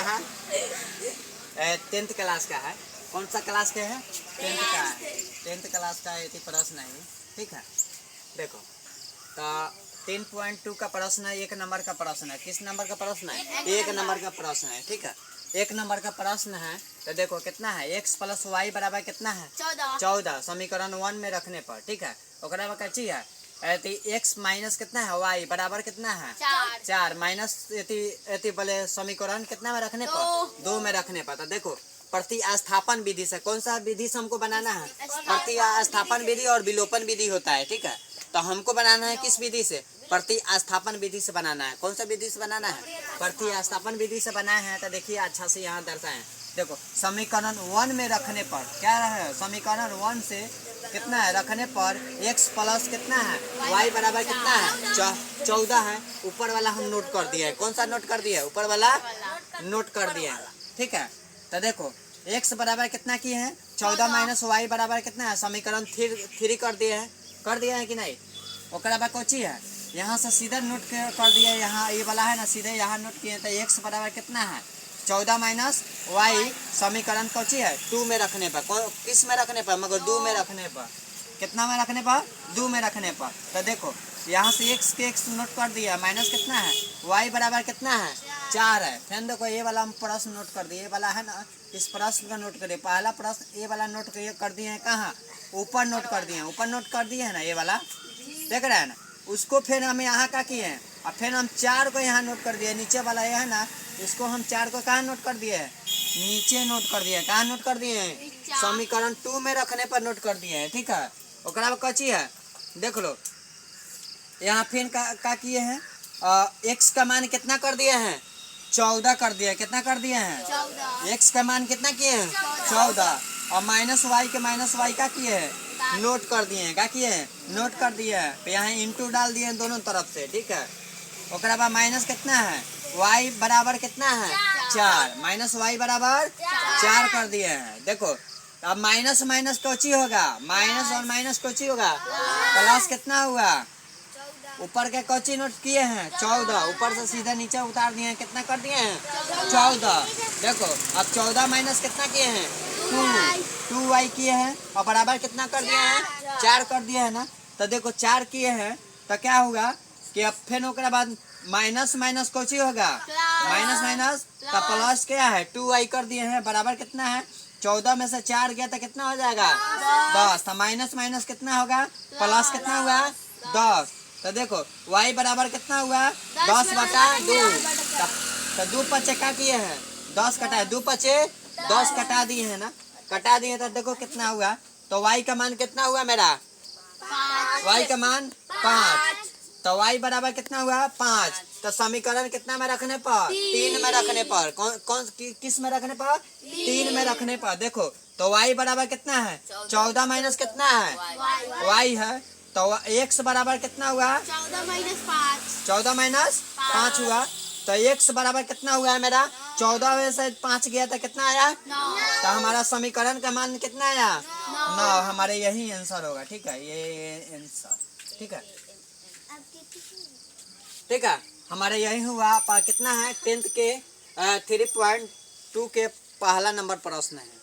है 10th class का है। कौन सा क्लास के है? 10th का है। 10th क्लास का ये प्रश्न है, ठीक है। देखो तो 10.2 का प्रश्न है, 1 नंबर का प्रश्न है। किस नंबर का प्रश्न है? 1 नंबर का प्रश्न है, ठीक है। 1 नंबर का प्रश्न है तो देखो कितना है, x प्लस वाई बराबर कितना है? 14 समीकरण 1 में रखने पर, ठीक है। ओकरा में कची है x माइनस कितना है y बराबर कितना है? 4 माइनस बोले समीकरण कितना में रखने पर? 2 में रखने पर। तो देखो प्रतिस्थापन विधि से, कौन सा विधि से हमको बनाना है? प्रतिस्थापन विधि और विलोपन विधि होता है, ठीक है। तो हमको बनाना है किस विधि से? प्रतिस्थापन विधि से बनाना है। कौन सा विधि से बनाना है? प्रतिस्थापन विधि से बनाए हैं। तो देखिए अच्छा से यहाँ दर्शाए। देखो समीकरण 1 में रखने पर क्या है? समीकरण 1 से कितना है रखने पर x प्लस कितना है y बराबर कितना है? 14 है। ऊपर वाला हम नोट कर दिया है। कौन सा नोट कर दिया है? ऊपर वाला नोट कर दिया है, ठीक है। तो देखो x बराबर कितना किए हैं? 14 माइनस वाई बराबर कितना है? समीकरण 3 कर दिया है कि नहीं? ओकरा बाद कोची है यहाँ से सीधा नोट कर दिया, यहाँ ये वाला है ना, सीधे यहाँ नोट किए। तो x बराबर कितना है? 14 माइनस वाई समीकरण कोची है 2 में रखने पर। किस में रखने पर? मगर 2 में रखने पर। कितना में रखने पर? 2 में रखने पर। तो देखो यहाँ से x के x नोट कर दिया, माइनस कितना है y बराबर कितना है? 4 है। फिर देखो ये वाला हम प्रश्न नोट कर दिए, ये वाला है ना, इस प्रश्न का नोट करिए। पहला प्रश्न ये वाला नोट कर दिए हैं, कहाँ? ऊपर नोट कर दिए हैं, ऊपर नोट कर दिए है ना, ये वाला देख रहे हैं ना। उसको फिर हम यहाँ का किए हैं और फिर हम 4 को यहाँ नोट कर दिए। नीचे वाला ये है ना, इसको हम 4 को कहाँ नोट कर दिए हैं? नीचे नोट कर दिए। कहाँ नोट कर दिए हैं? समीकरण 2 में रखने पर नोट कर दिए हैं, ठीक है। ओकरा में कची है देख लो, यहाँ फिर का किए हैं x का मान कितना कर दिए हैं? 14 कर दिए। कितना कर दिए हैं? 14। x का मान कितना किए हैं? 14। और माइनस वाई के माइनस वाई का किए हैं? नोट कर दिए हैं। क्या किए हैं? नोट कर दिए हैं। तो यहाँ इंटू डाल दिए हैं दोनों तरफ से, ठीक है। ओकरा बाद माइनस कितना है? y बराबर कितना है? 4 माइनस वाई बराबर 4 कर दिए हैं। देखो अब माइनस माइनस कोची होगा? माइनस और माइनस कोची होगा? प्लस कितना हुआ? ऊपर के कोची नोट किए हैं? 14। ऊपर से सीधा नीचे उतार दिए हैं। कितना कर दिए हैं? 14। देखो अब 14 माइनस कितना किए हैं? 2 वाई किए हैं और बराबर कितना कर दिए हैं? 4 कर दिए है ना। तो देखो 4 किए हैं तो क्या होगा कि अब फिर ओकरा बाद माइनस माइनस कोची होगा? माइनस माइनस तो प्लस क्या है? 2 वाई कर दिए हैं। बराबर कितना है? 14 में से 4 गया तो कितना हो जाएगा? 10। तो माइनस माइनस कितना होगा? प्लस कितना हुआ? 10। तो देखो y बराबर कितना हुआ? 10 बटा 2। तो 2 पचे क्या किए हैं? 10 कटा है। 2 पचे 10 कटा दिए है ना, कटा दिए। तो देखो कितना हुआ? तो y का मान कितना हुआ मेरा? y का मान 5। तो y बराबर कितना हुआ? 5। तो समीकरण कितना में रखने पर? 3 में रखने पर। कौन किस में रखने पर? 3 में रखने पर। देखो तो y बराबर कितना है? 14 माइनस कितना है? y है। तो x बराबर कितना हुआ? 14 माइनस 5। 14 माइनस 5 हुआ। तो x बराबर कितना हुआ है मेरा? 14 में से 5 गया तो कितना आया? 9। तो हमारा समीकरण का मान कितना आया? 9। हमारे यही आंसर होगा, ठीक है। ये आंसर, ठीक है, ठीक है। हमारे यही हुआ। कितना है? 10th के 3.2 के पहला नंबर प्रश्न है।